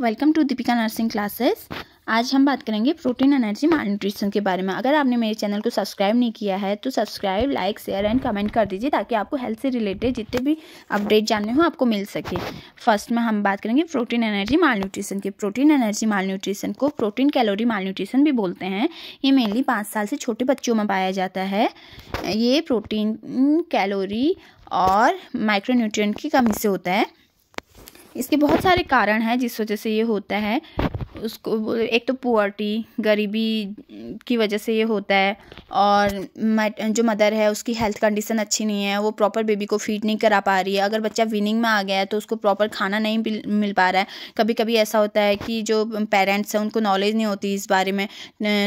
Welcome to Deepika nursing classes. आज हम बात करेंगे प्रोटीन एनर्जी माल न्यूट्रिशन के बारे में। अगर आपने मेरे चैनल को सब्सक्राइब नहीं किया है तो subscribe, like, share and comment कर दीजिए ताकि आपको हेल्थ से रिलेटेड जितने भी अपडेट जानने हो आपको मिल सके। फर्स्ट में हम बात करेंगे प्रोटीन एनर्जी माल न्यूट्रिशन की। प्रोटीन एनर्जी माल न्यूट्रिशन को प्रोटीन कैलोरी माल न्यूट्रिशन भी बोलते हैं। ये मेनली 5 साल से छोटे बच्चों में पाया जाता है। ये प्रोटीन, कैलोरी और माइक्रोन्यूट्रिएंट की कमी से होता है। इसके बहुत सारे कारण हैं जिस वजह से ये होता है। उसको एक तो पुअर्टी, गरीबी की वजह से ये होता है, और जो मदर है उसकी हेल्थ कंडीशन अच्छी नहीं है, वो प्रॉपर बेबी को फीड नहीं करा पा रही है। अगर बच्चा वीनिंग में आ गया है तो उसको प्रॉपर खाना नहीं मिल पा रहा है। कभी कभी ऐसा होता है कि जो पेरेंट्स हैं उनको नॉलेज नहीं होती इस बारे में,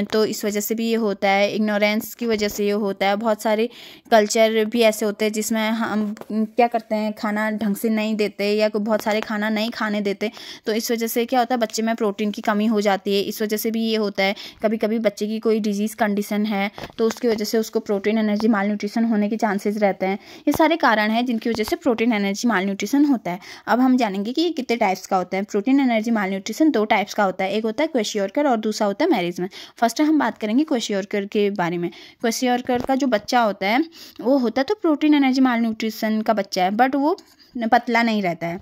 तो इस वजह से भी ये होता है। इग्नोरेंस की वजह से ये होता है। बहुत सारे कल्चर भी ऐसे होते हैं जिसमें हम क्या करते हैं, खाना ढंग से नहीं देते या बहुत सारे खाना नहीं खाने देते, तो इस वजह से क्या होता है, बच्चे में प्रोटीन की कमी हो जाती है। इस वजह से भी ये होता है। कभी कभी बच्चे की कोई डिजीज़ कंडीशन है तो उसकी वजह से उसको प्रोटीन एनर्जी माल न्यूट्रिशन होने के चांसेस रहते हैं। ये सारे कारण हैं जिनकी वजह से प्रोटीन एनर्जी माल न्यूट्रिशन होता है। अब हम जानेंगे कि ये कितने टाइप्स का होता है। प्रोटीन एनर्जी माल न्यूट्रिशन 2 टाइप्स का होता है। एक होता है क्वेशियोरकर और दूसरा होता है मैरिजमेंट। फर्स्ट हम बात करेंगे क्वेशियोरकर के बारे में। क्वेशियोरकर का जो बच्चा होता है वो होता है तो प्रोटीन एनर्जी माल न्यूट्रिशन का बच्चा है, बट वो पतला नहीं रहता है।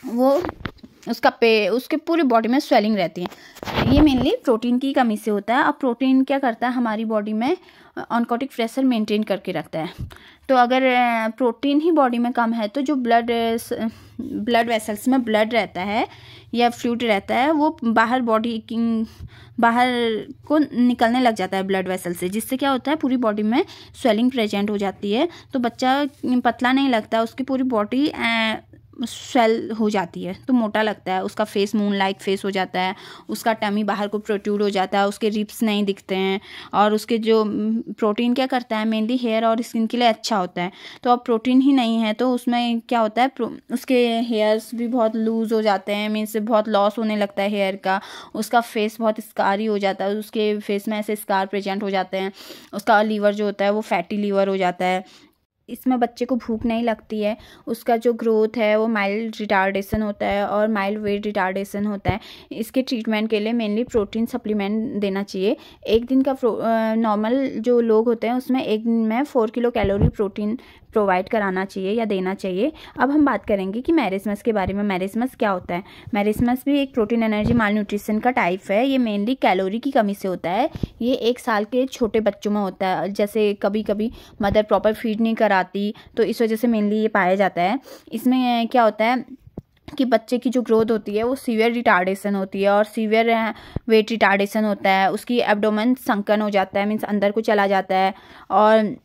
वो उसके पूरी बॉडी में स्वेलिंग रहती है। ये मेनली प्रोटीन की कमी से होता है। अब प्रोटीन क्या करता है, हमारी बॉडी में ऑनकोटिक प्रेशर मेंटेन करके रखता है। तो अगर प्रोटीन ही बॉडी में कम है तो जो ब्लड वेसल्स में ब्लड रहता है या फ्लूइड रहता है वो बाहर को निकलने लग जाता है ब्लड वेसल से, जिससे क्या होता है पूरी बॉडी में स्वेलिंग प्रेजेंट हो जाती है। तो बच्चा पतला नहीं लगता, उसकी पूरी बॉडी स्वेल हो जाती है तो मोटा लगता है। उसका फेस मून लाइक फेस हो जाता है, उसका टमी बाहर को प्रोट्रूड हो जाता है, उसके रिब्स नहीं दिखते हैं। और उसके जो प्रोटीन क्या करता है, मेनली हेयर और स्किन के लिए अच्छा होता है। तो अब प्रोटीन ही नहीं है तो उसमें क्या होता है, उसके हेयर्स भी बहुत लूज़ हो जाते हैं, मीन्स बहुत लॉस होने लगता है हेयर का। उसका फेस बहुत स्कारी हो जाता है, उसके फेस में ऐसे स्कार प्रेजेंट हो जाते हैं। उसका लीवर जो होता है वो फैटी लीवर हो जाता है। इसमें बच्चे को भूख नहीं लगती है। उसका जो ग्रोथ है वो माइल्ड रिटार्डेशन होता है और माइल्ड वेट रिटार्डेशन होता है। इसके ट्रीटमेंट के लिए मेनली प्रोटीन सप्लीमेंट देना चाहिए। एक दिन का नॉर्मल जो लोग होते हैं उसमें एक दिन में 4 किलो कैलोरी प्रोटीन प्रोवाइड कराना चाहिए या देना चाहिए। अब हम बात करेंगे कि मैरिजमस के बारे में। मैरिजमस क्या होता है? मैरिजमस भी एक प्रोटीन एनर्जी माल न्यूट्रिशन का टाइप है। ये मेनली कैलोरी की कमी से होता है। ये 1 साल के छोटे बच्चों में होता है। जैसे कभी कभी मदर प्रॉपर फीड नहीं कराती तो इस वजह से मेनली ये पाया जाता है। इसमें क्या होता है कि बच्चे की जो ग्रोथ होती है वो सीवियर रिटार्डेशन होती है और सीवियर वेट रिटार्डेशन होता है। उसकी एब्डोमेन संकन हो जाता है, मीन्स अंदर को चला जाता है, और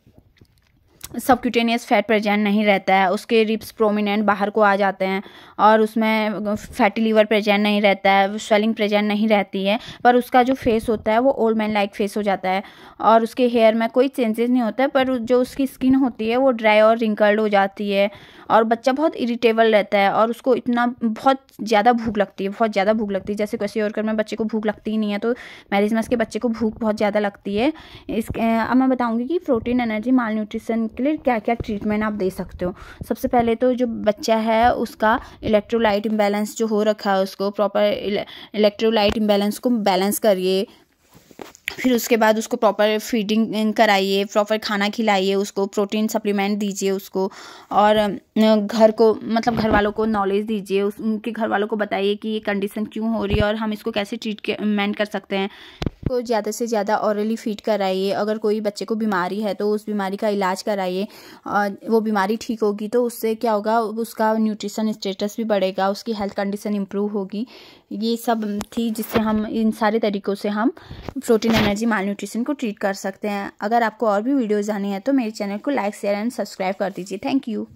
सबक्यूटेनियस फैट प्रेजेंट नहीं रहता है। उसके रिब्स प्रोमिनेंट बाहर को आ जाते हैं और उसमें फैटी लीवर प्रेजेंट नहीं रहता है, स्वेलिंग प्रेजेंट नहीं रहती है। पर उसका जो फेस होता है वो ओल्ड मैन लाइक फेस हो जाता है और उसके हेयर में कोई चेंजेस नहीं होता है, पर जो उसकी स्किन होती है वो ड्राई और रिंकल्ड हो जाती है और बच्चा बहुत इरिटेबल रहता है और उसको बहुत ज़्यादा भूख लगती है। जैसे क्वेशियोरकर में बच्चे को भूख लगती ही नहीं है, तो मैरिजमस के बच्चे को भूख बहुत ज़्यादा लगती है। अब मैं बताऊँगी कि प्रोटीन एनर्जी माल न्यूट्रिशन के लिए क्या क्या ट्रीटमेंट आप दे सकते हो। सबसे पहले तो जो बच्चा है उसका इलेक्ट्रोलाइट इम्बैलेंस जो हो रखा है उसको प्रॉपर इलेक्ट्रोलाइट इम्बैलेंस को बैलेंस करिए। फिर उसके बाद उसको प्रॉपर फीडिंग कराइए, प्रॉपर खाना खिलाइए, उसको प्रोटीन सप्लीमेंट दीजिए उसको, और घर वालों को नॉलेज दीजिए। उनके घर वालों को बताइए कि ये कंडीशन क्यों हो रही है और हम इसको कैसे ट्रीटमेंट कर सकते हैं। को ज़्यादा से ज़्यादा ऑरली फीड कराइए। अगर कोई बच्चे को बीमारी है तो उस बीमारी का इलाज कराइए और वो बीमारी ठीक होगी तो उससे क्या होगा, उसका न्यूट्रिशन स्टेटस भी बढ़ेगा, उसकी हेल्थ कंडीशन इम्प्रूव होगी। ये सब थी जिससे हम इन सारे तरीक़ों से हम प्रोटीन एनर्जी माल न्यूट्रिशन को ट्रीट कर सकते हैं। अगर आपको और भी वीडियोज़ आनी है तो मेरे चैनल को लाइक, शेयर एंड सब्सक्राइब कर दीजिए। Thank you.